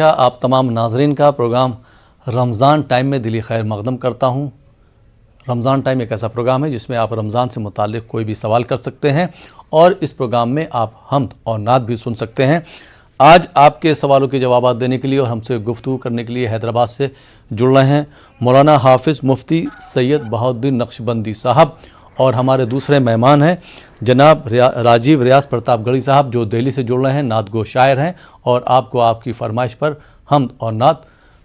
آپ تمام ناظرین کا پروگرام رمضان ٹائم میں دلی خیر مقدم کرتا ہوں۔ رمضان ٹائم ایک ایسا پروگرام ہے جس میں آپ رمضان سے متعلق کوئی بھی سوال کر سکتے ہیں اور اس پروگرام میں آپ حمد اور نعت بھی سن سکتے ہیں۔ آج آپ کے سوالوں کے جوابات دینے کے لیے اور ہم سے گفتگو کرنے کے لیے حیدرآباد سے جڑ رہے ہیں مولانا حافظ مفتی سید بہاؤالدین نقشبندی صاحب، اور ہمارے دوسرے مہمان ہیں جناب راجیو ریاض پرتاپ گڑھی صاحب جو دہلی سے جڑ رہے ہیں، نعت گو شاعر ہیں اور آپ کو آپ کی فرمائش پر حمد اور نعت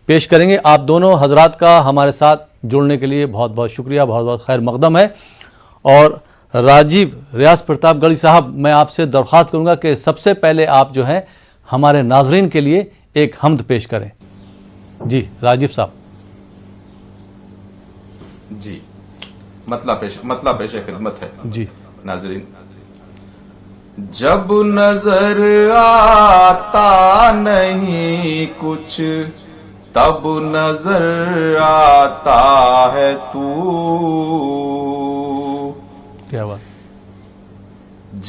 پیش کریں گے۔ آپ دونوں حضرات کا ہمارے ساتھ جڑنے کے لیے بہت بہت شکریہ، بہت بہت خیر مقدم ہے۔ اور راجیو ریاض پرتاپ گڑھی صاحب، میں آپ سے درخواست کروں گا کہ سب سے پہلے آپ جو ہے ہمارے ناظرین کے لیے ایک حمد پیش کریں۔ جی راجیو صاحب۔ جی مطلب پیش خدمت ہے جی ناظرین۔ جب نظر آتا نہیں کچھ تب نظر آتا ہے تو، کیا بات۔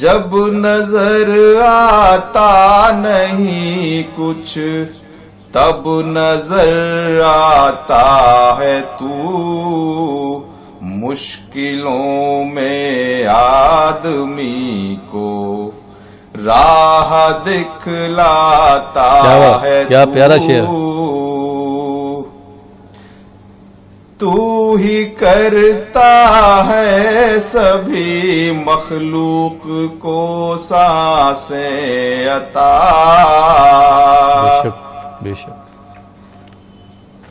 جب نظر آتا نہیں کچھ تب نظر آتا ہے تو، مشکلوں میں آدمی کو راہ دکھلاتا ہے کیا پیارا شعر۔ تو ہی کرتا ہے سبھی مخلوق کو سانسیں عطا، بے شک بے شک۔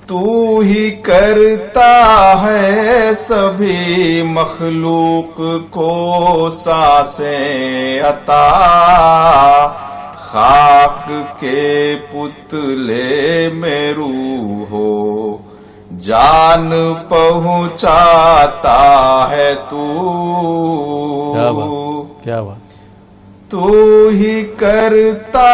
تو ہی کرتا ہے سبھی مخلوق کو سانسیں عطا، خاک کے پتلے میں روح ہو جان پہنچاتا ہے تو، کیا بات کیا بات۔ تو ہی کرتا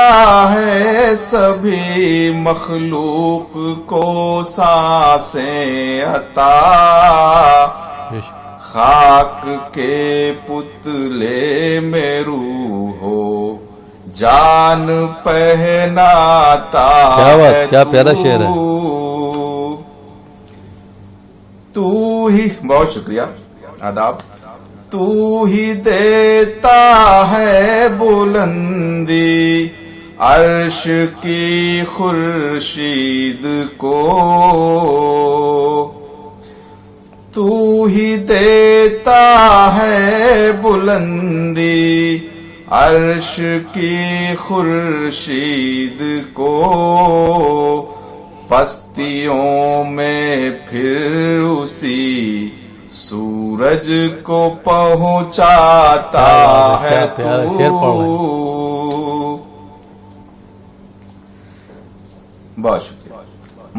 ہے سبھی مخلوق کو سانسیں عطا، خاک کے پتلے میں روح ہو جان پہناتا ہے۔ کیا پیارا شعر ہے۔ تو ہی، بہت شکریہ، آداب۔ تو ہی دیتا ہے بلندی عرش کی خورشید کو، تو ہی دیتا ہے بلندی عرش کی خورشید کو، پستیوں میں پھر اسی سورج کو پہنچاتا ہے تو۔ بہت شکریہ۔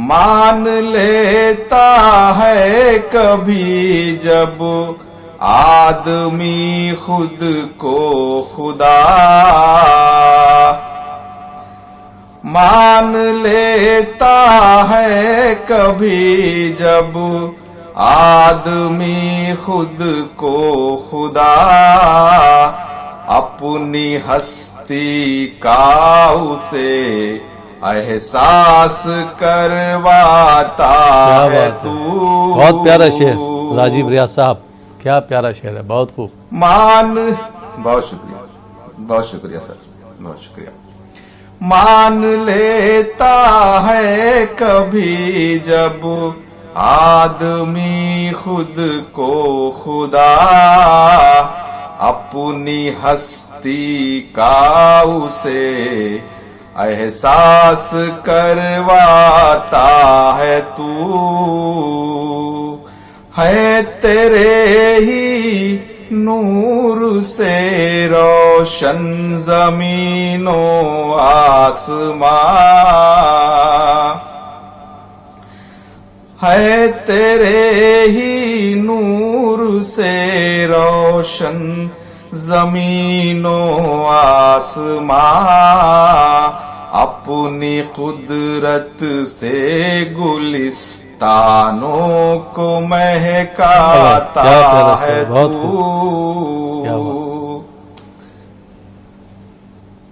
مان لیتا ہے کبھی جب آدمی خود کو خدا، مان لیتا ہے کبھی جب آدمی خود کو خدا، اپنی ہستی کا اسے احساس کرواتا ہے تو۔ بہت پیارا شعر راجیو ریاض صاحب، کیا پیارا شعر ہے، بہت خوب۔ بہت شکریہ، بہت شکریہ سر، بہت شکریہ۔ مان لیتا ہے کبھی جب آدمی خود کو خدا، اپنی ہستی کا اسے احساس کرواتا ہے تو، ہے تیرے ہی نور سے روشن زمین و آسمان، ہے تیرے ہی نور سے روشن زمین و آسمان، اپنی قدرت سے گلستانوں کو مہکاتا ہے تو۔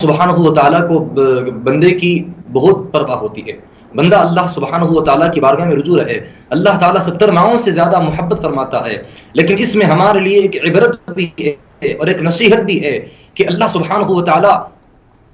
سبحانہ و تعالیٰ کو بندے کی بہت پرواہ ہوتی ہے. بندہ اللہ سبحانہ و تعالیٰ کی بارگاہ میں رجوع رہے. اللہ تعالیٰ 70 ماؤں سے زیادہ محبت فرماتا ہے. لیکن اس میں ہمارے لیے ایک عبرت بھی ہے اور ایک نصیحت بھی ہے کہ اللہ سبحانہ و تعالیٰ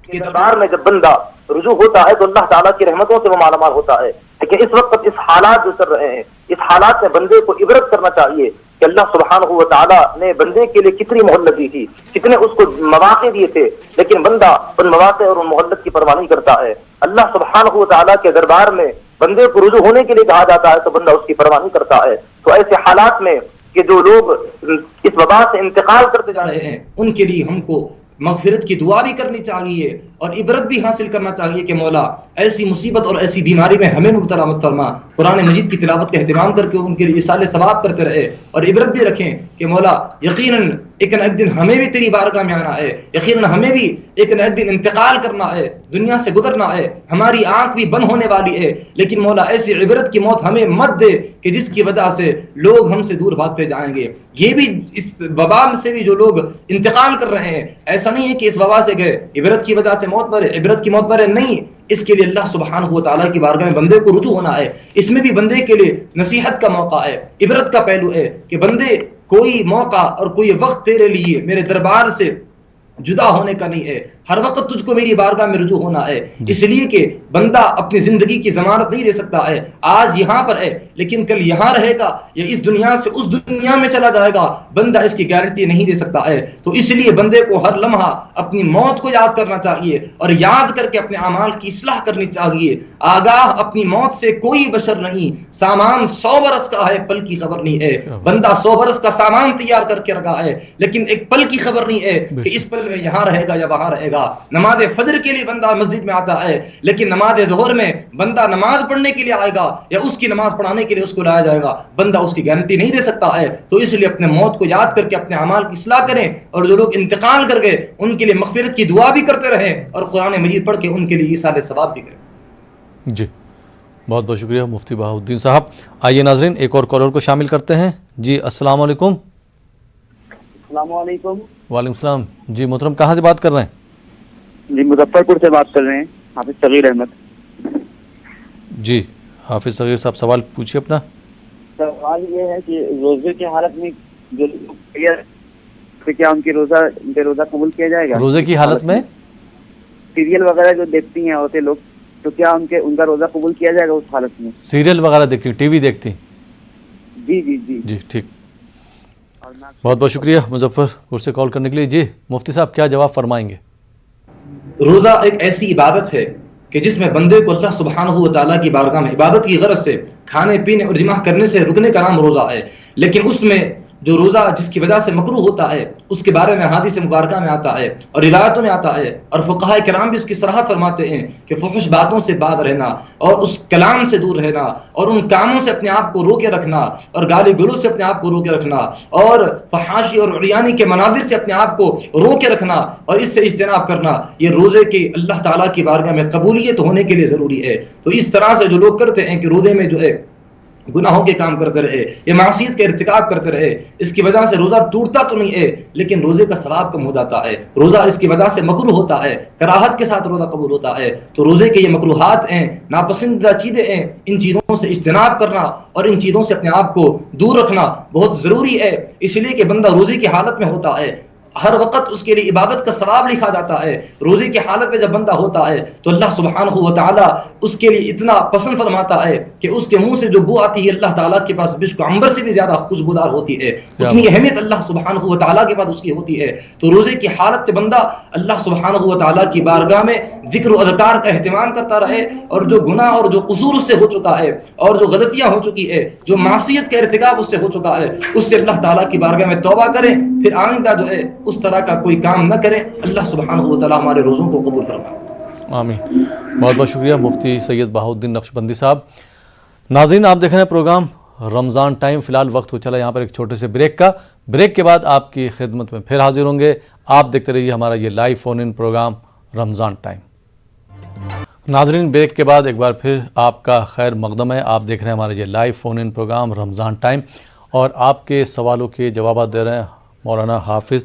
کے دربار میں جب بندہ رجوع ہوتا ہے تو اللہ تعالیٰ کی رحمتوں سے وہ مالا مال ہوتا ہے. لیکن اس وقت اس حالات جو چل رہے ہیں, اس حالات میں بندے کو عبرت کرنا چاہیے کہ اللہ سبحانہ و تعالیٰ نے بندے کے لیے کتنی مہلت دی تھی, کتنے اس کو مواقع دیے تھے, لیکن بندہ ان مواقع اور ان مہلت کی پرواہ نہیں کرتا ہے. اللہ سبحانہ و تعالیٰ کے دربار میں بندے کو رجوع ہونے کے لیے کہا جاتا ہے تو بندہ اس کی پرواہ نہیں کرتا ہے. تو ایسے حالات میں کہ جو لوگ اس وبا سے انتقال کرتے جا رہے ہیں ان کے لیے ہم کو مغفرت کی دعا بھی کرنی چاہیے اور عبرت بھی حاصل کرنا چاہیے کہ مولا ایسی مصیبت اور ایسی بیماری میں ہمیں مبتلا مت فرما. قرآن مجید کی تلاوت کا اہتمام کر کے ان کے لیے ایصال ثواب کرتے رہے اور عبرت بھی رکھیں کہ مولا یقیناً ایک نہ ایک دن ہمیں بھی تیری بارگاہ میں آنا ہے, یقیناً ہمیں بھی ایک نہ ایک دن انتقال کرنا ہے, دنیا سے گزرنا ہے, ہماری آنکھ بھی بند ہونے والی ہے. لیکن مولا ایسی عبرت کی موت ہمیں مت دے کہ جس کی وجہ سے لوگ ہم سے دور بھاگتے جائیں گے. یہ بھی اس وبا سے بھی جو لوگ انتقال کر رہے ہیں, ایسا نہیں ہے کہ اس وبا سے گئے عبرت کی وجہ سے موت مرے, عبرت کی موت مرے, نہیں. اس کے لیے اللہ سبحانہ و تعالیٰ کی بارگاہ میں بندے کو رجوع ہونا ہے. اس میں بھی بندے کے لیے نصیحت کا موقع ہے, عبرت کا پہلو ہے کہ بندے کوئی موقع اور کوئی وقت تیرے لیے میرے دربار سے جدا ہونے کا نہیں ہے. ہر وقت تجھ کو میری بارگاہ میں رجوع ہونا ہے. اس لیے کہ بندہ اپنی زندگی کی ضمانت نہیں دے سکتا ہے. آج یہاں پر ہے لیکن کل یہاں رہے گا یا اس دنیا سے اس دنیا میں چلا جائے گا, بندہ اس کی گارنٹی نہیں دے سکتا ہے. تو اس لیے بندے کو ہر لمحہ اپنی موت کو یاد کرنا چاہیے اور یاد کر کے اپنے اعمال کی اصلاح کرنی چاہیے. آگاہ اپنی موت سے کوئی بشر نہیں, سامان 100 برس کا ہے, پل کی خبر نہیں ہے. بندہ 100 برس کا سامان تیار کر کے رکھا ہے لیکن ایک پل کی خبر نہیں ہے کہ اس پل میں یہاں رہے گا یا وہاں رہے گا. نماز فجر کے لیے بندہ مسجد میں آتا ہے لیکن نماز ظہر میں بندہ نماز پڑھنے کے لیے آئے گا یا اس کی نماز پڑھانے کے لیے اس کو لایا جائے گا, بندہ اس کی گارنٹی نہیں دے سکتا ہے. تو اس لیے اپنے موت کو یاد کر کے اپنے اعمال کی اصلاح کریں اور جو لوگ انتقال کر گئے ان کے لیے مغفرت کی دعا بھی کرتے رہیں اور قرآن مجید پڑھ کے ان کے لیے ایصال ثواب بھی کریں. جی بہت بہت شکریہ مفتی بہاؤالدین صاحب. آئیے ناظرین ایک اور کالر کو شامل کرتے ہیں. جی السلام علیکم. السلام علیکم. وعلیکم السلام. جی محترم کہاں سے بات کر رہے ہیں؟ جی مظفر پور سے بات کر رہے ہیں, حافظ صغیر احمد. جی حافظ صغیر صاحب سوال پوچھیے اپنا. سوال یہ ہے کہ روزے کی حالت میں جو کیا ان کے روزہ قبول کیا جائے گا؟ روزے کی حالت میں سیریل وغیرہ جو دیکھتی ہیں عورتیں لوگ, تو کیا ان کا روزہ قبول کیا جائے گا اس حالت میں؟ سیریل وغیرہ دیکھتی ہیں, ٹی وی دیکھتی ہیں؟ جی جی جی جی ٹھیک, بہت بہت شکریہ مظفر پور سے کال کرنے کے لیے. جی مفتی صاحب کیا جواب فرمائیں گے؟ روزہ ایک ایسی عبادت ہے کہ جس میں بندے کو اللہ سبحانہ و تعالیٰ کی بارگاہ میں عبادت کی غرض سے کھانے پینے اور جماع کرنے سے رکنے کا نام روزہ ہے. لیکن اس میں جو روزہ جس کی وجہ سے مکروہ ہوتا ہے اس کے بارے میں حدیث مبارکہ میں آتا ہے اور روایتوں میں آتا ہے اور فقہاء کرام بھی اس کی صراحت فرماتے ہیں کہ فحش باتوں سے بعد رہنا اور اس کلام سے دور رہنا اور ان کاموں سے اپنے آپ کو روکے رکھنا اور گالی گلوچ سے اپنے آپ کو روکے رکھنا اور فحاشی اور عریانی کے مناظر سے اپنے آپ کو روکے رکھنا اور اس سے اجتناب کرنا, یہ روزے کی اللہ تعالیٰ کی بارگاہ میں قبولیت ہونے کے لیے ضروری ہے. تو اس طرح سے جو لوگ کرتے ہیں کہ روزے میں جو ہے گناہوں کے کام کرتے رہے, یہ معصیت کا ارتکاب کرتے رہے, اس کی وجہ سے روزہ ٹوٹتا تو نہیں ہے لیکن روزے کا ثواب کم ہو جاتا ہے. روزہ اس کی وجہ سے مکروہ ہوتا ہے, کراہت کے ساتھ روزہ قبول ہوتا ہے. تو روزے کے یہ مکروہات ہیں, ناپسندیدہ چیزیں ہیں, ان چیزوں سے اجتناب کرنا اور ان چیزوں سے اپنے آپ کو دور رکھنا بہت ضروری ہے. اس لیے کہ بندہ روزے کی حالت میں ہوتا ہے, ہر وقت اس کے لیے عبادت کا ثواب لکھا جاتا ہے. روزے کی حالت میں جب بندہ ہوتا ہے تو اللہ سبحانہ و تعالیٰ اس کے لیے اتنا پسند فرماتا ہے کہ اس کے منہ سے جو بو آتی ہے اللہ تعالیٰ کے پاس بشک عنبر سے بھی زیادہ خوشبودار ہوتی ہے. اتنی اہمیت اللہ سبحانہ و تعالیٰ کے پاس اس کی ہوتی ہے. تو روزے کی حالت میں بندہ اللہ سبحانہ و تعالیٰ کی بارگاہ میں ذکر و اذکار کا اہتمام کرتا رہے اور جو گناہ اور جو قصور اس سے ہو چکا ہے اور جو غلطیاں ہو چکی ہے, جو معصیت کا ارتکاب اس سے ہو چکا ہے, اس سے اللہ تعالیٰ کی بارگاہ میں توبہ کریں, پھر آئندہ جو ہے اس طرح کا کوئی کام نہ کریں. اللہ سبحانہ و تعالیٰ ہمارے روزوں کو قبول فرمائے. آمین. بہت بہت شکریہ مفتی سید بہاؤالدین نقشبندی صاحب. ناظرین آپ دیکھ رہے ہیں پروگرام رمضان ٹائم. فی الحال وقت ہو چلا یہاں پر ایک چھوٹے سے بریک کا. بریک کے بعد آپ کی خدمت میں پھر حاضر ہوں گے. آپ دیکھتے رہیے ہمارا یہ لائیو فون ان پروگرام رمضان ٹائم. ناظرین بریک کے بعد ایک بار پھر آپ کا خیر مقدم ہے. آپ دیکھ رہے ہیں ہمارا یہ لائیو فون ان پروگرام رمضان ٹائم اور آپ کے سوالوں کے جوابات دے رہے ہیں مولانا حافظ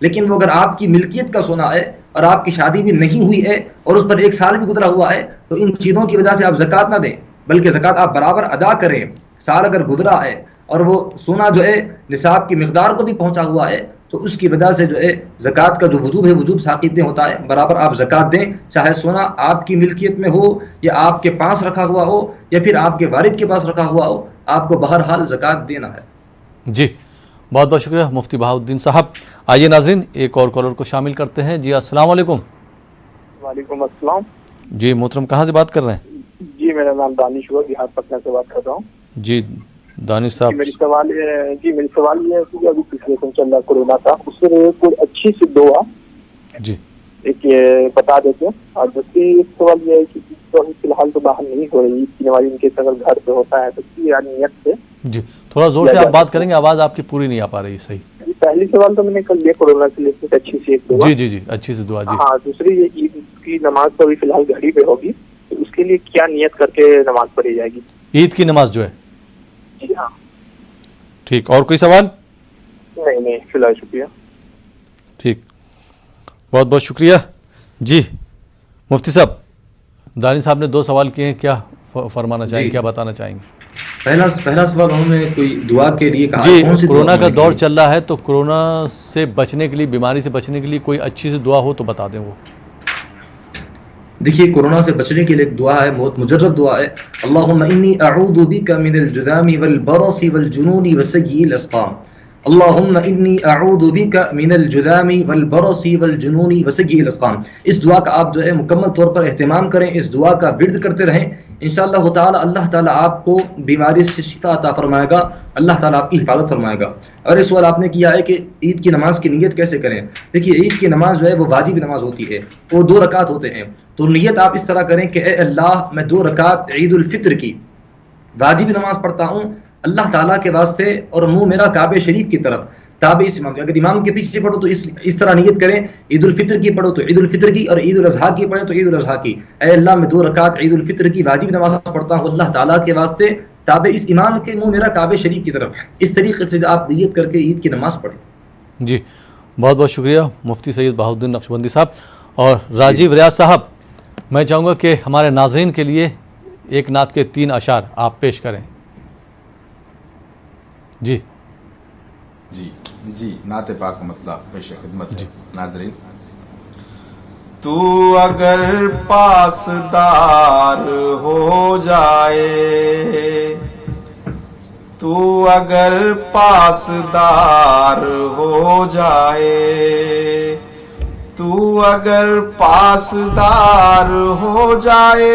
لیکن وہ اگر آپ کی ملکیت کا سونا ہے اور آپ کی شادی بھی نہیں ہوئی ہے اور اس پر 1 سال بھی گزرا ہوا ہے تو ان چیزوں کی وجہ سے آپ زکوٰۃ نہ دیں، بلکہ زکوٰۃ آپ برابر ادا کریں۔ سال اگر گزرا ہے اور وہ سونا جو ہے نصاب کی مقدار کو بھی پہنچا ہوا ہے تو اس کی وجہ سے جو ہے زکوٰۃ کا جو وجوب ہے وجوب ساقط نہیں ہوتا ہے، برابر آپ زکوٰۃ دیں، چاہے سونا آپ کی ملکیت میں ہو یا آپ کے پاس رکھا ہوا ہو یا پھر آپ کے والد کے پاس رکھا ہوا ہو، آپ کو بہرحال زکوٰۃ دینا ہے۔ جی بہت بہت شکریہ مفتی بہاؤالدین صاحب۔ آئیے ناظرین ایک اور کالر کو شامل کرتے ہیں۔ جی السلام علیکم۔ وعلیکم السلام۔ جی محترم کہاں سے بات کر رہے ہیں؟ جی میرا نام دانش ہوا، بہار پٹنہ سے بات کر رہا ہوں۔ جی دانش صاحب، میری سوال یہ ہے کہ ابھی پچھلے دن چل رہا کورونا تھا، اس سے کوئی اچھی سی دعا جی ایک بتا دیتے ہیں۔ اور دوسری سوال یہ ہے کہ تو فی الحال تو باہر نہیں ہو رہی عید کی نماز، ان کے اگر گھر پہ ہوتا ہے تو نیت سے۔ جی تھوڑا زور سے آپ بات کریں گے، آواز آپ کی پوری نہیں آ پا رہی صحیح۔ پہلی سوال تو میں نے کل دیا کورونا سے لے کے اچھی سی ایک دعا۔ جی جی جی اچھی سی دعا۔ جی ہاں دوسری یہ عید کی نماز تو ابھی فی الحال گھر ہی پہ ہوگی، تو اس کے لیے کیا نیت کر کے نماز پڑھی جائے گی؟ عید کی نماز جو ہے؟ جی ہاں۔ ٹھیک، اور کوئی سوال؟ نہیں فی الحال شکریہ۔ ٹھیک، بہت بہت شکریہ۔ جی مفتی صاحب، دانی صاحب نے 2 سوال کیے ہیں، کیا فرمانا چاہیں گے، کیا بتانا چاہیں گے؟ پہلا سوال انہوں نے کوئی دعا کے لیے کہا، جی کون سی دعا کورونا کا مانگی؟ دور چل رہا ہے تو کورونا سے بچنے کے لیے، بیماری سے بچنے کے لیے کوئی اچھی سی دعا ہو تو بتا دیں وہ۔ دیکھیے کورونا سے بچنے کے لیے ایک دعا ہے، بہت مجرب دعا ہے، اللہم انی اعوذ بک من الجذام والبرص والجنون وسیء الاسقام۔ اللہم انی اعوذ بک من الجذام والبرص والجنون وسیء الاسقام۔ اس دعا کا آپ جو ہے مکمل طور پر اہتمام کریں، اس دعا کا ورد کرتے رہیں، انشاءاللہ تعالی اللہ تعالیٰ آپ کو بیماری سے شفا عطا فرمائے گا، اللہ تعالیٰ آپ کی حفاظت فرمائے گا۔ اور اس سوال آپ نے کیا ہے کہ عید کی نماز کی نیت کیسے کریں؟ دیکھیے عید کی نماز جو ہے وہ واجب نماز ہوتی ہے، وہ 2 رکعت ہوتے ہیں، تو نیت آپ اس طرح کریں کہ اے اللہ میں 2 رکعت عید الفطر کی واجب نماز پڑھتا ہوں اللہ تعالیٰ کے واسطے، اور منہ میرا کعبہ شریف کی طرف تابع اس امام کے۔ اگر امام کے پیچھے پڑھو تو اس طرح نیت کریں، عید الفطر کی پڑھو تو عید الفطر کی، اور عید الاضحیٰ کی پڑھے تو عید الاضحیٰ کی۔ اے اللہ میں 2 رکعت عید الفطر کی واجب نماز پڑھتا ہوں اللہ تعالیٰ کے واسطے، تابع اس امام کے، منہ میرا کعبہ شریف کی طرف۔ اس طریقے سے آپ نیت کر کے عید کی نماز پڑھیں۔ جی بہت بہت شکریہ مفتی سید بہاؤالدین نقشبندی صاحب۔ اور راجیو ریاض صاحب، میں چاہوں گا کہ ہمارے ناظرین کے لیے ایک نعت کے 3 اشعار آپ پیش کریں۔ جی جی نعت پاک کا مطلب پیش خدمت ہے ناظرین۔ تو اگر پاسدار ہو جائے، تو اگر پاسدار ہو جائے، تو اگر پاسدار ہو جائے،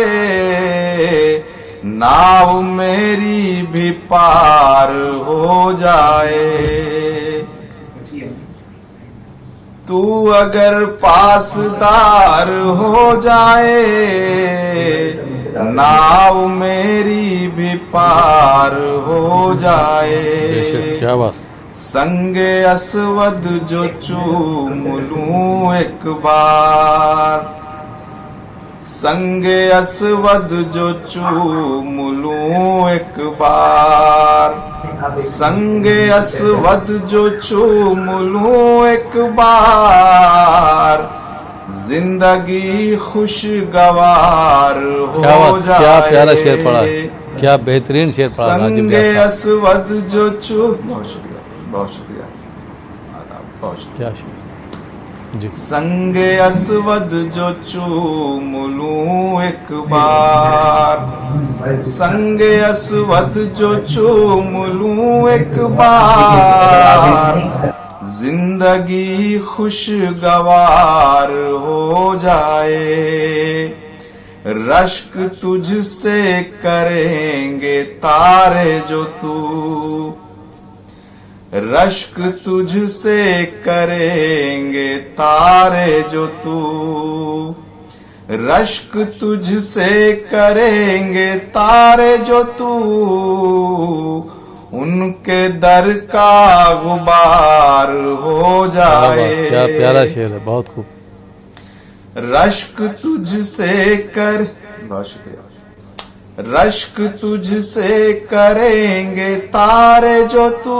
ناؤ میری بھی پار ہو جائے۔ تو اگر پاسدار ہو جائے، ناؤ میری بھی پار ہو جائے۔ کیا بات! سنگ اسود جو چوم لوں ایک بار، سنگ اسود جو چوم لوں ایک بار، سنگ اسود جو چوم لوں ایک بار، زندگی خوشگوار ہو جائے۔ کیا پیارا شعر پڑھا ہے، کیا بہترین شعر پڑھا راجیو سنگ ریاض صاحب۔ اسود جو چوم، بہت شکریہ، بہت شکریہ، آداب، بہت شکریہ۔ کیا شعر! جی سنگ اسود جو چوم لوں ایک بار، سنگ اسود جو چوم لوں ایک بار، زندگی خوشگوار ہو جائے۔ رشک تجھ سے کریں گے تارے جو تو، رشک تجھ سے کریں گے تارے جو تو، رشک تجھ سے کریں گے تارے جو تو، ان کے در کا غبار ہو جائے۔ کیا پیارا شعر ہے، بہت خوب۔ رشک تجھ سے کر، بہت شکریہ، رشک تجھ سے کریں گے تارے جو تو،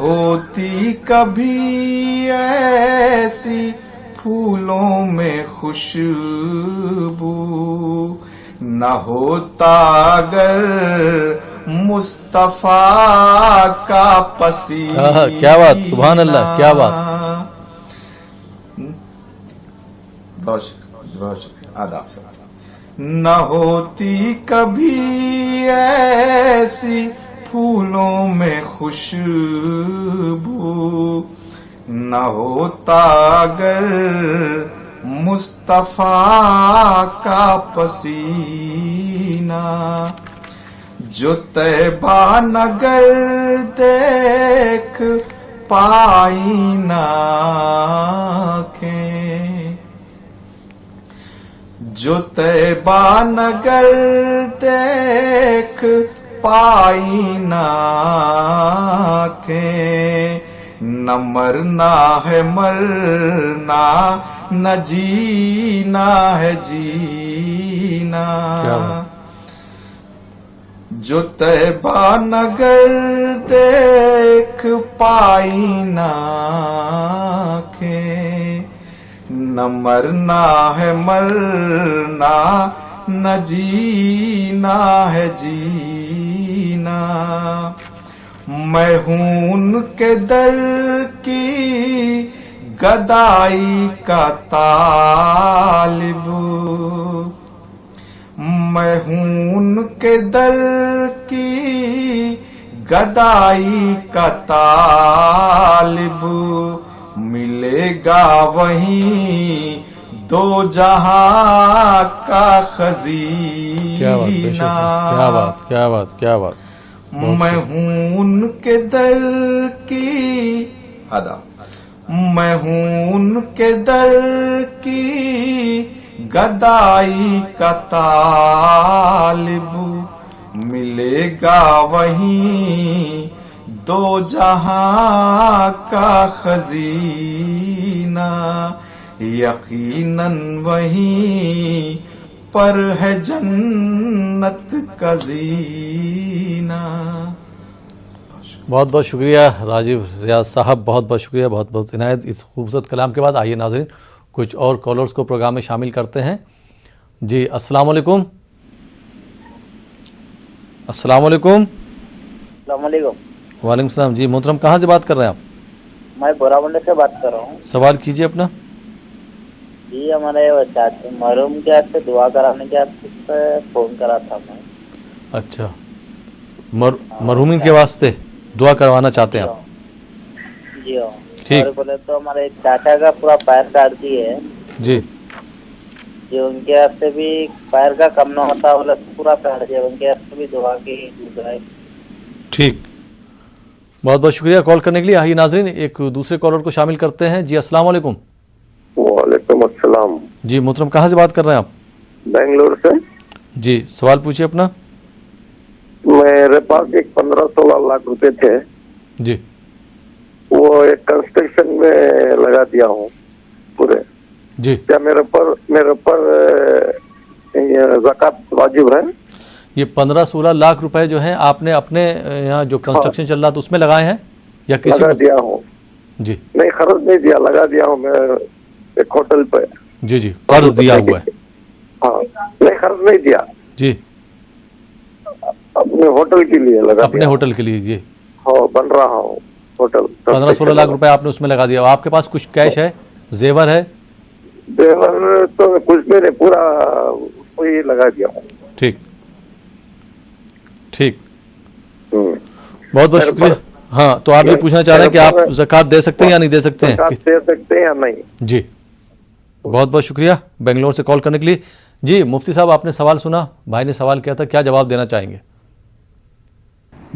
ہوتی کبھی ایسی پھولوں میں خوشبو، نہ ہوتا اگر مصطفیٰ کا پسینہ. کیا بات، سبحان اللہ، کیا بات. آداب سے. نہ ہوتی کبھی ایسی پھولوں میں خوشبو، نہ ہوتا اگر مصطفیٰ کا پسینہ. جو طیبہ نگر دیکھ پائی نہ آنکھیں، جو طیبہ نگر دیکھ پائی نہ آنکھیں، نہ مرنا ہے مرنا، نہ جینا ہے جینا. جو طیبہ نگر دیکھ پائی نہ آنکھیں، نہ مرنا ہے مرنا، نہ جینا ہے جینا. میں ہوں ان کے در کی گدائی کا طالب، میں ہوں ان کے در کی گدائی کا طالب. ملے گا وہیں دو جہاں کا خزینہ. کیا بات، کیا بات، کیا بات. میں ہوں ان کے در کی میں ہوں ان کے در کی گدائی کا طالب. ملے گا وہیں دو جہاں کا خزینہ. یقیناً وہیں پر ہے جنت کا زینہ. بہت بہت شکریہ راجیو ریاض صاحب، بہت بہت شکریہ، بہت بہت عنایت. اس خوبصورت کلام کے بعد آئیے ناظرین کچھ اور کالرز کو پروگرام میں شامل کرتے ہیں. جی السلام علیکم. السلام علیکم. السلام علیکم. وعلیکم السلام. جی محترم کہاں سے بات کر رہے ہیں آپ؟ میں بورا منڈی سے بات کر رہا ہوں. سوال کیجیے اپنا. جی ہمارے محروم کے واسطے دعا کرانے کے واسطے فون کرا تھا میں. اچھا، مرحومین کے واسطے دعا کروانا چاہتے ہیں آپ؟ جی ہاں. ٹھیک. اور بولے تو ہمارے چاچا کا پورا پیر کاٹ دی ہے جی. جو ان کے واسطے بھی پیر کا کم نہ ہوتا بولے پورا کاٹ دیا، ان کے واسطے بھی دعا کی جائے. ٹھیک، بہت بہت شکریہ کال کرنے کے لیے. آئیے ناظرین ایک دوسرے کالر کو شامل کرتے ہیں. جی السلام علیکم. وعلیکم السلام. جی محترم کہاں سے بات کر رہے ہیں آپ؟ بنگلور سے. جی سوال پوچھیے اپنا. میرے پاس ایک 15-16 لاکھ روپے تھے. جی. وہ ایک کنسٹرکشن میں لگا دیا ہوں پورے. جی. کیا میرے پر زکوٰۃ واجب ہے؟ یہ 15-16 لاکھ روپے جو ہیں آپ نے اپنے یہاں جو کنسٹرکشن چل رہا تھا اس میں لگائے ہیں یا کسی لگا دیا ہوں؟ جی نہیں خرچ نہیں دیا، لگا دیا ہوں میں ایک ہوٹل پہ. جی جی قرض دیا ہوا ہے. ہاں نہیں خرچ نہیں دیا. جی اپنے ہوٹل کے لیے لگا. اپنے ہوٹل کے لیے. جی ہاں بن رہا ہوں ہوٹل. 15-16 لاکھ روپے آپ نے اس میں لگا دیا. آپ کے پاس کچھ کیش ہے، زیور ہے؟ زیور تو کچھ میں نے پورا وہی لگا دیا ہوں. ٹھیک ٹھیک، بہت بہت شکریہ. ہاں تو آپ یہ پوچھنا چاہ رہے ہیں کہ آپ زکوٰۃ دے سکتے ہیں یا نہیں دے سکتے ہیں؟ دے سکتے ہیں یا نہیں. جی بہت بہت شکریہ بنگلور سے کال کرنے کے لیے. جی مفتی صاحب آپ نے سوال سنا، بھائی نے سوال کیا تھا، کیا جواب دینا چاہیں گے؟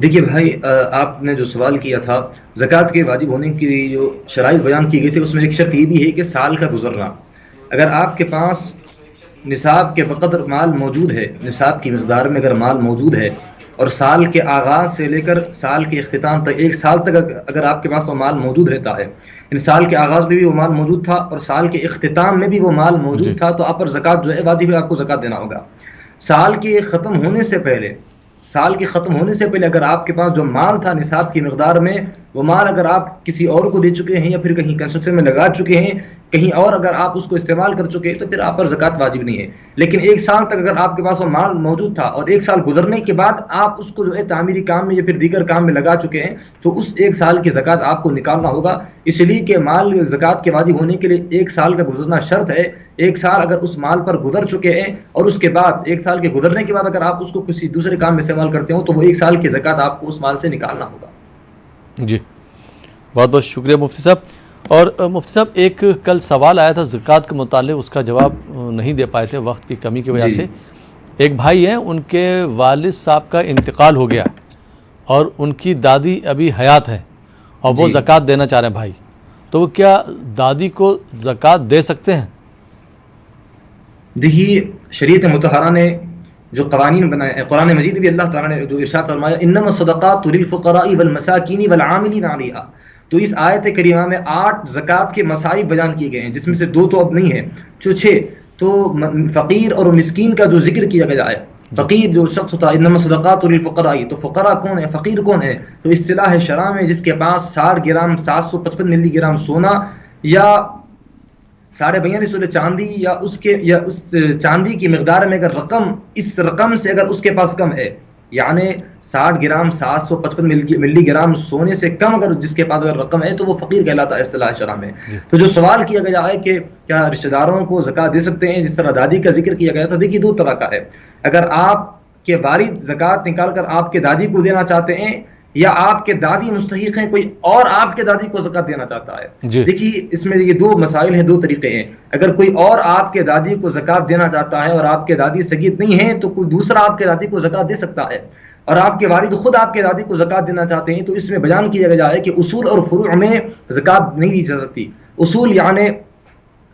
دیکھیے بھائی، آپ نے جو سوال کیا تھا زکوٰۃ کے واجب ہونے کی جو شرائط بیان کی گئی تھی اس میں ایک شرط یہ بھی ہے کہ سال کا گزرنا. اگر آپ کے پاس نصاب کے بقدر مال موجود ہے، نصاب کی مقدار میں اگر مال موجود ہے اور سال کے آغاز سے لے کر سال کے اختتام تک 1 سال تک اگر آپ کے پاس وہ مال موجود رہتا ہے، ان سال کے آغاز میں بھی وہ مال موجود تھا اور سال کے اختتام میں بھی وہ مال موجود تھا، تو آپ پر زکوٰۃ جو ہے واجب ہے، آپ کو زکوٰۃ دینا ہوگا. سال کے ختم ہونے سے پہلے سال کے ختم ہونے سے پہلے اگر آپ کے پاس جو مال تھا نصاب کی مقدار میں، وہ مال اگر آپ کسی اور کو دے چکے ہیں یا پھر کہیں کنسٹرکشن میں لگا چکے ہیں، کہیں اور اگر آپ اس کو استعمال کر چکے ہیں، تو پھر آپ پر زکوٰۃ واجب نہیں ہے. لیکن 1 سال تک اگر آپ کے پاس وہ مال موجود تھا اور 1 سال گزرنے کے بعد آپ اس کو جو ہے تعمیری کام میں یا پھر دیگر کام میں لگا چکے ہیں، تو اس 1 سال کی زکوٰۃ آپ کو نکالنا ہوگا. اس لیے کہ مال زکوٰۃ کے واجب ہونے کے لیے 1 سال کا گزرنا شرط ہے. 1 سال اگر اس مال پر گزر چکے ہیں اور اس کے بعد 1 سال کے گزرنے کے بعد اگر آپ اس کو کسی دوسرے کام میں استعمال کرتے ہو، تو وہ 1 سال کی زکوٰۃ آپ کو اس مال سے نکالنا ہوگا. جی بہت بہت شکریہ مفتی صاحب. اور مفتی صاحب ایک کل سوال آیا تھا زکوٰۃ کے متعلق، اس کا جواب نہیں دے پائے تھے وقت کی کمی کی وجہ سے. ایک بھائی ہیں، ان کے والد صاحب کا انتقال ہو گیا اور ان کی دادی ابھی حیات ہے اور وہ زکوٰۃ دینا چاہ رہے ہیں بھائی، تو وہ کیا دادی کو زکوٰۃ دے سکتے ہیں؟ دیکھیے شریعت مطہرہ نے جو قوانین بنائے، قرآن مجید میں بھی اللہ تعالیٰ نے جو ارشاد فرمایا انما الصدقات للفقراء والمساکین والعاملین علیہا، تو اس آیت کریمہ میں 8 زکوٰۃ کے مصائب بیان کیے گئے ہیں، جس میں سے 2 تو اب نہیں ہے، جو 6 تو فقیر اور مسکین کا جو ذکر کیا گیا ہے. فقیر جو شخص ہوتا ہے انما الصدقات للفقراء، تو فقراء کون ہے، فقیر کون ہے؟ تو اصطلاح شرع میں جس کے پاس 60 گرام 755 ملی گرام سونا یا 42.5 چاندی یا اس چاندی کی مقدار میں اگر اس رقم سے اگر اس کے پاس کم ہے، یعنی 60 گرام 755 ملی گرام سونے سے کم اگر جس کے پاس اگر رقم ہے، تو وہ فقیر کہلاتا ہے اصطلاح شرع میں. تو جو سوال کیا گیا ہے کہ کیا رشتہ داروں کو زکوٰۃ دے سکتے ہیں، جس طرح دادی کا ذکر کیا گیا تھا، دیکھیے 2 طرح کا ہے. اگر آپ کے والد زکوٰۃ نکال کر آپ کے دادی کو دینا چاہتے ہیں، یا آپ کے دادی مستحق ہیں کوئی اور آپ کے دادی کو زکوٰۃ دینا چاہتا ہے. دیکھیے اس میں یہ 2 مسائل ہیں، 2 طریقے ہیں. اگر کوئی اور آپ کے دادی کو زکوٰۃ دینا چاہتا ہے اور آپ کے دادی سگید نہیں ہیں، تو کوئی دوسرا آپ کے دادی کو زکوٰۃ دے سکتا ہے. اور آپ کے والد خود آپ کے دادی کو زکوٰۃ دینا چاہتے ہیں، تو اس میں بیان کیا گیا ہے کہ اصول اور فروع میں زکوٰۃ نہیں دی جا سکتی. اصول یعنی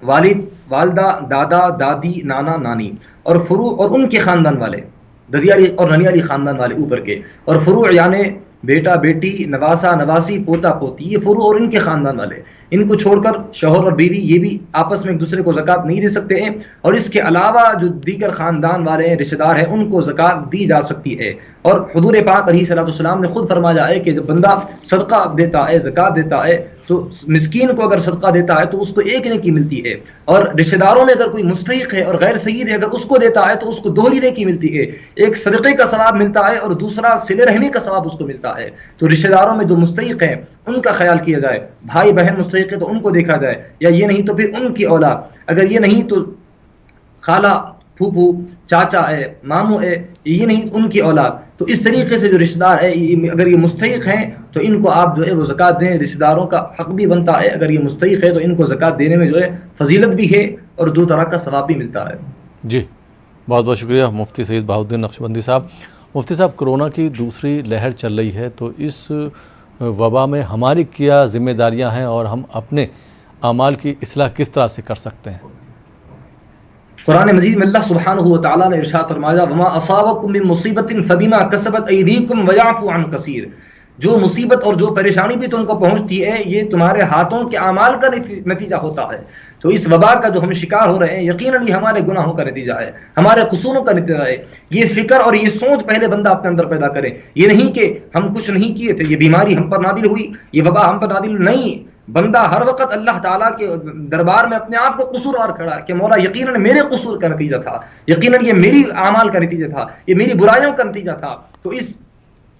والد، والدہ، دادا، دادی، نانا، نانی، اور فروع اور ان کے خاندان والے، ددیالی اور ننیالی خاندان والے اوپر کے. اور فروع یعنی بیٹا، بیٹی، نواسا، نواسی، پوتا، پوتی، یہ فروع اور ان کے خاندان والے. ان کو چھوڑ کر شوہر اور بیوی یہ بھی آپس میں ایک دوسرے کو زکوٰۃ نہیں دے سکتے ہیں. اور اس کے علاوہ جو دیگر خاندان والے ہیں، رشتہ دار ہیں، ان کو زکوٰۃ دی جا سکتی ہے. اور حضور پاک علیہ الصلوۃ والسلام نے خود فرمایا ہے کہ جب بندہ صدقہ دیتا ہے، زکوٰۃ دیتا ہے، تو مسکین کو اگر صدقہ دیتا ہے تو اس کو 1 نیکی ملتی ہے. اور رشتہ داروں میں اگر کوئی مستحق ہے اور غیر سید ہے، اگر اس کو دیتا ہے تو اس کو 2 نیکی ملتی ہے. ایک صدقے کا ثواب ملتا ہے اور دوسرا صلہ رحمی کا ثواب اس کو ملتا ہے. تو رشتہ داروں میں جو مستحق ہیں ان کا خیال کیا جائے. بھائی بہن مستحق ہے تو ان کو دیکھا جائے، یا یہ نہیں تو پھر ان کی اولاد. اگر یہ نہیں تو خالہ، پھوپھو، چاچا ہے، ماموں ہے، یہ نہیں ان کی اولاد. تو اس طریقے سے جو رشتہ دار ہے اگر یہ مستحق ہیں تو ان کو آپ جو ہے وہ زکوٰۃ دیں. رشتہ داروں کا حق بھی بنتا ہے، اگر یہ مستحق ہے تو ان کو زکوٰۃ دینے میں جو ہے فضیلت بھی ہے اور 2 طرح کا ثواب بھی ملتا ہے. جی بہت بہت شکریہ مفتی سید بہاؤالدین نقشبندی صاحب. مفتی صاحب، کرونا کی دوسری لہر چل رہی ہے، تو اس وبا میں ہماری کیا ذمہ داریاں ہیں اور ہم اپنے اعمال کی اصلاح کس طرح سے کر سکتے ہیں؟ قرآن مجید میں اللہ سبحانہ و تعالیٰ نے ارشاد فرمایا وما اصابکم من مصیبت فبما کسبت ایدیکم ویعفو عن کثیر. جو مصیبت اور جو پریشانی بھی تم کو پہنچتی ہے، یہ تمہارے ہاتھوں کے اعمال کا نتیجہ ہوتا ہے. تو اس وبا کا جو ہم شکار ہو رہے ہیں، یقیناً یہ ہمارے گناہوں کا نتیجہ ہے، ہمارے قصوروں کا نتیجہ ہے. یہ فکر اور یہ سوچ پہلے بندہ اپنے اندر پیدا کرے. یہ نہیں کہ ہم کچھ نہیں کیے تھے، یہ بیماری ہم پر نازل ہوئی، یہ وبا ہم پر نازل نہیں. بندہ ہر وقت اللہ تعالیٰ کے دربار میں اپنے آپ کو قصوروار کھڑا ہے کہ مولا یقیناً میرے قصور کا نتیجہ تھا، یقیناً یہ میری اعمال کا نتیجہ تھا، یہ میری برائیوں کا نتیجہ تھا. تو اس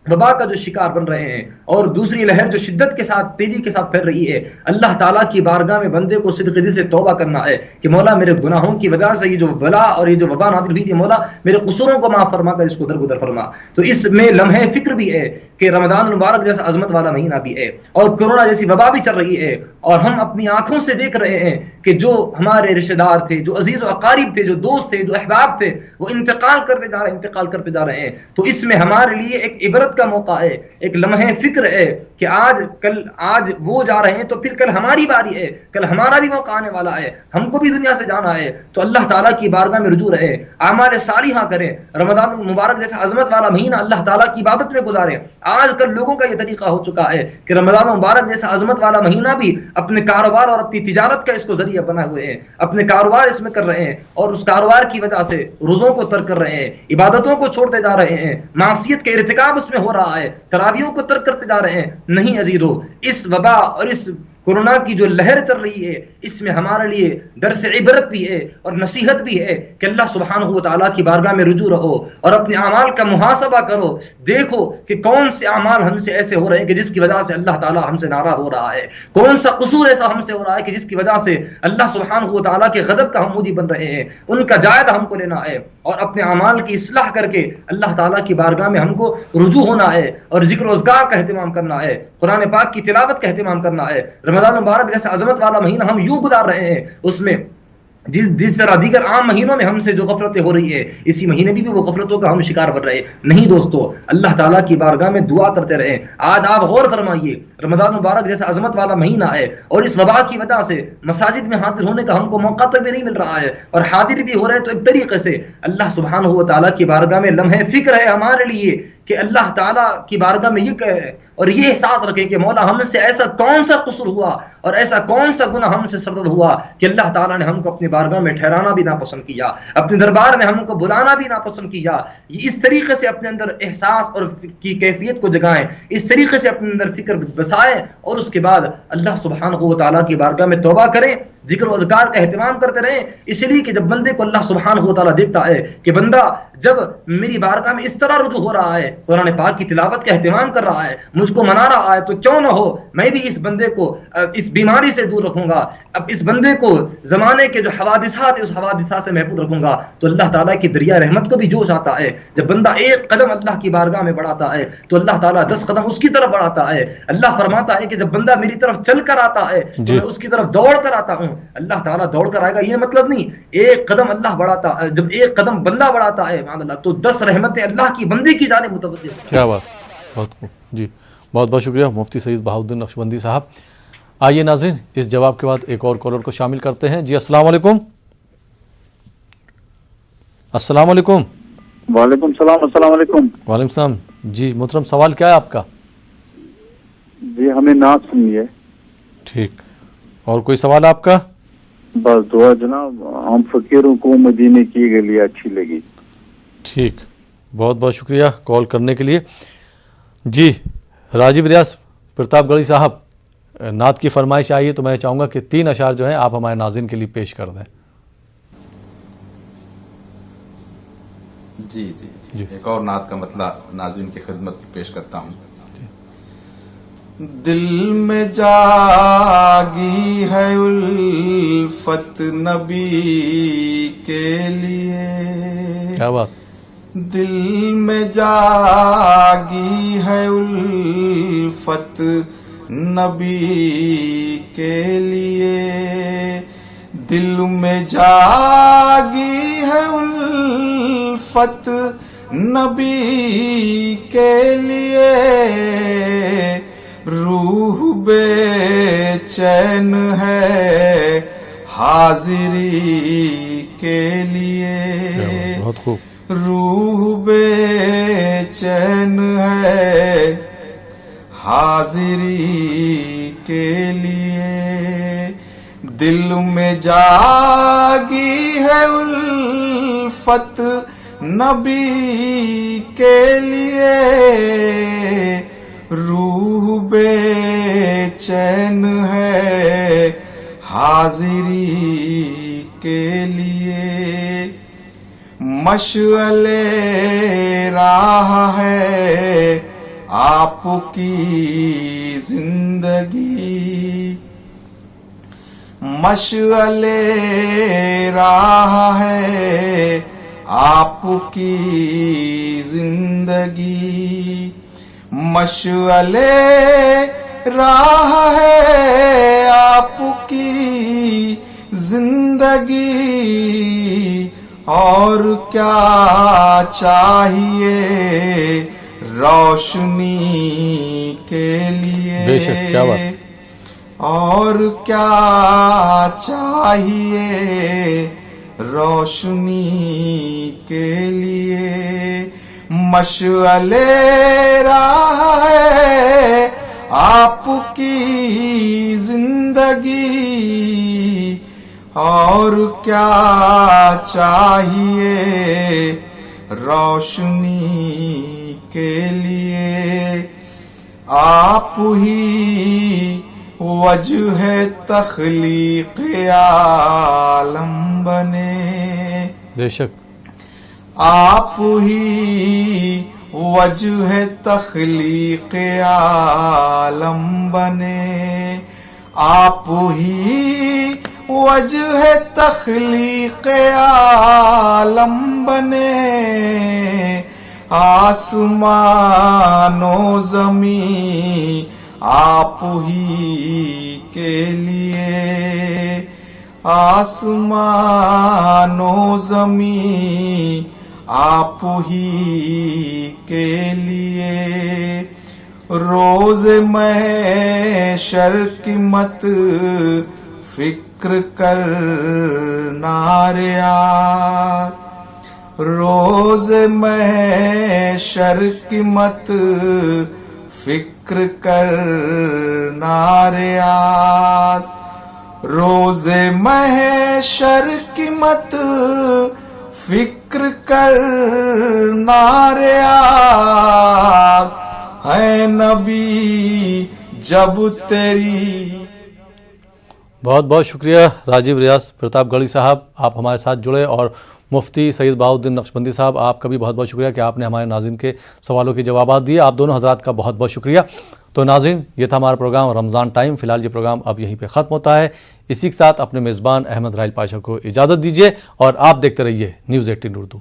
وبا کا جو شکار بن رہے ہیں اور دوسری لہر جو شدت کے ساتھ تیزی کے ساتھ پھیل رہی ہے، اللہ تعالیٰ کی بارگاہ میں بندے کو صدق دل سے توبہ کرنا ہے کہ مولا میرے گناہوں کی وجہ سے یہ جو بلا اور یہ جو وبا نازل ہوئی تھی، مولا میرے قصوروں کو معاف فرما کر اس کو درگزر فرما. تو اس میں لمحے فکر بھی ہے کہ رمضان المبارک جیسا عظمت والا مہینہ بھی ہے اور کورونا جیسی وبا بھی چل رہی ہے، اور ہم اپنی آنکھوں سے دیکھ رہے ہیں کہ جو ہمارے رشتہ دار تھے، جو عزیز و اقارب تھے، جو دوست تھے، جو احباب تھے، وہ انتقال کرتے جا رہے ہیں. تو اس میں ہمارے لیے ایک عبرت کا موقع ہے، ایک لمحے فکر ہے کہ آج وہ جا رہے ہیں تو پھر کل ہماری باری ہے، کل ہمارا بھی موقع آنے والا ہے، ہم کو بھی دنیا سے جانا ہے. تو اللہ تعالیٰ کی بارگاہ میں رجوع رہے، اعمال صالحہ کریں، رمضان المبارک جیسا عظمت والا مہینہ اللہ تعالیٰ کی عبادت میں گزاریں، آج کل لوگوں کا یہ طریقہ ہو چکا ہے کہ رمضان مبارک جیسا عظمت والا مہینہ بھی اپنے کاروبار اور اپنی تجارت کا اس کو ذریعہ بنا ہوئے ہیں، اپنے کاروبار اس میں کر رہے ہیں، اور اس کاروبار کی وجہ سے روزوں کو ترک کر رہے ہیں، عبادتوں کو چھوڑتے جا رہے ہیں، معصیت کے ارتکاب اس میں ہو رہا ہے، تراویحوں کو ترک کرتے جا رہے ہیں۔ نہیں عزیزو، اس وبا اور اس کورونا کی جو لہر چل رہی ہے، اس میں ہمارے لیے درس عبرت بھی ہے اور نصیحت بھی ہے کہ اللہ سبحانہ و تعالیٰ کی بارگاہ میں رجوع رہو اور اپنے اعمال کا محاسبہ کرو، دیکھو کہ کون سے اعمال ہم سے ایسے ہو رہے ہیں کہ جس کی وجہ سے اللہ تعالیٰ ہم سے ناراض ہو رہا ہے، کون سا قصور ایسا ہم سے ہو رہا ہے کہ جس کی وجہ سے اللہ سبحانہ و تعالیٰ کے غضب کا ہم موجب بن رہے ہیں۔ ان کا جائزہ ہم کو لینا ہے اور اپنے اعمال کی اصلاح کر کے اللہ تعالیٰ کی بارگاہ میں ہم کو رجوع ہونا ہے اور ذکر و اذکار کا اہتمام کرنا ہے، قرآن پاک کی تلاوت کا اہتمام کرنا ہے۔ رمضان مبارک جیسا عظمت والا مہینہ ہم یوں گزار رہے ہیں، اس میں جس طرح دیگر عام مہینوں میں ہم سے جو غفلتیں ہو رہی ہے، اسی مہینے بھی وہ غفلتوں کا ہم شکار بن رہے ہیں۔ نہیں دوستو، اللہ تعالیٰ کی بارگاہ میں دعا کرتے رہیں۔ آج آپ غور فرمائیے، رمضان مبارک جیسا عظمت والا مہینہ ہے اور اس وبا کی وجہ سے مساجد میں حاضر ہونے کا ہم کو موقع تو بھی نہیں مل رہا ہے، اور حاضر بھی ہو رہے تو ایک طریقے سے اللہ سبحانہ و تعالیٰ کی بارگاہ میں لمحے فکر ہے ہمارے لیے کہ اللہ تعالیٰ کی بارگاہ میں یہ کہے اور یہ احساس رکھے کہ مولا ہم سے ایسا کون سا قصور ہوا اور ایسا کون سا گناہ ہم سے سرزد ہوا کہ اللہ تعالیٰ نے ہم کو اپنی بارگاہ میں ٹھہرانا بھی ناپسند کیا، اپنے دربار میں ہم کو بلانا بھی ناپسند کیا۔ یہ اس طریقے سے اپنے اندر احساس اور کی کیفیت کو جگائیں، اس طریقے سے اپنے اندر فکر بسائیں، اور اس کے بعد اللہ سبحانہ و تعالیٰ کی بارگاہ میں توبہ کریں، ذکر و اذکار کا اہتمام کرتے رہیں۔ اس لیے کہ جب بندے کو اللہ سبحانہ و تعالیٰ دیکھتا ہے کہ بندہ جب میری بارگاہ میں اس طرح رجوع ہو رہا ہے، قرآن پاک کی تلاوت کا اہتمام کر رہا ہے، مجھ کو منا رہا ہے، تو کیوں نہ ہو میں بھی اس بندے کو اس بیماری سے دور رکھوں گا، اب اس بندے کو زمانے کے جو حوادثات ہیں اس حوادثات سے محفوظ رکھوں گا۔ تو اللہ تعالیٰ کی دریا رحمت کو بھی جوش آتا ہے۔ جب بندہ ایک قدم اللہ کی بارگاہ میں بڑھاتا ہے تو اللہ تعالیٰ 10 قدم اس کی طرف بڑھاتا ہے۔ اللہ فرماتا ہے کہ جب بندہ میری طرف چل کر آتا ہے تو میں اس کی طرف دوڑ کر آتا ہوں۔ اللہ تعالیٰ دوڑ کر آئے گا یہ مطلب نہیں، ایک قدم اللہ بڑھاتا ہے، جب ایک قدم بندہ بڑھاتا ہے مان اللہ تو 10 رحمتیں اللہ کی بندے کی جانب متوجہ۔ کیا بات، بہت خوب جی، بہت بہت شکریہ مفتی سعید بہاؤالدین نقشبندی صاحب۔ آئیے ناظرین، اس جواب کے بعد ایک اور کالر کو شامل کرتے ہیں۔ جی السلام علیکم۔ السلام علیکم۔ وعلیکم السلام۔ السلام علیکم۔ وعلیکم السلام۔ جی محترم، سوال کیا ہے آپ کا؟ جی ہمیں نعت سنی ہے۔ ٹھیک، اور کوئی سوال آپ کا؟ بس دعا جناب، ہم فقیروں کو مدینے کی گلی اچھی لگی۔ ٹھیک، بہت بہت شکریہ کال کرنے کے لیے۔ جی راجیو ریاض پرتاپ گڑھی صاحب، نعت کی فرمائش آئی ہے تو میں چاہوں گا کہ 3 اشعار جو ہیں آپ ہمارے ناظرین کے لیے پیش کر دیں۔ جی ایک اور نعت کا مطلع ناظرین کی خدمت پیش کرتا ہوں۔ دل میں جاگی ہے الفت نبی کے لیے، کیا بات، دل میں جاگی ہے الفت نبی کے لیے، دل میں جاگی ہے الفت نبی کے لیے، روح بے چین ہے حاضری کے لیے، بہت خوب، روح بے چین ہے حاضری کے لیے، دل میں جاگی ہے الفت نبی کے لیے، روح بے چین ہے حاضری کے لیے، مشعل راہ ہے آپ کی زندگی، مشعل راہ ہے آپ کی زندگی، مشعل راہ ہے آپ کی زندگی، اور کیا چاہیے روشنی کے لیے، بے شک، کیا بات، اور کیا چاہیے روشنی کے لیے، مشعل راہ زندگی اور کیا چاہیے روشنی کے لیے آپ ہی وجہ تخلیق عالم بنے بے شک آپ ہی وجہ تخلیق عالم بنے آپ ہی وجہ تخلیق عالم بنے آسمان و زمین آپ ہی کے لیے آسمان و زمین آپ ہی کے لیے روز محشر کی مت فکر کرنا ریاض روز محشر کی مت فکر کرنا ریاض روز محشر کی مت فکر کرنا ریاض ہے نبی جب تیری. بہت بہت شکریہ راجیو ریاض پرتاپ گڑھی صاحب، آپ ہمارے ساتھ جڑے، اور مفتی سید بہاؤالدین نقشبندی صاحب آپ کا بھی بہت بہت شکریہ کہ آپ نے ہمارے ناظرین کے سوالوں کے جوابات دیے. آپ دونوں حضرات کا بہت بہت شکریہ. تو ناظرین، یہ تھا ہمارا پروگرام رمضان ٹائم. فی الحال یہ پروگرام اب یہیں پہ ختم ہوتا ہے. اسی کے ساتھ اپنے میزبان احمد راحیل پاشا کو اجازت دیجیے اور آپ دیکھتے رہیے نیوز 18 اردو.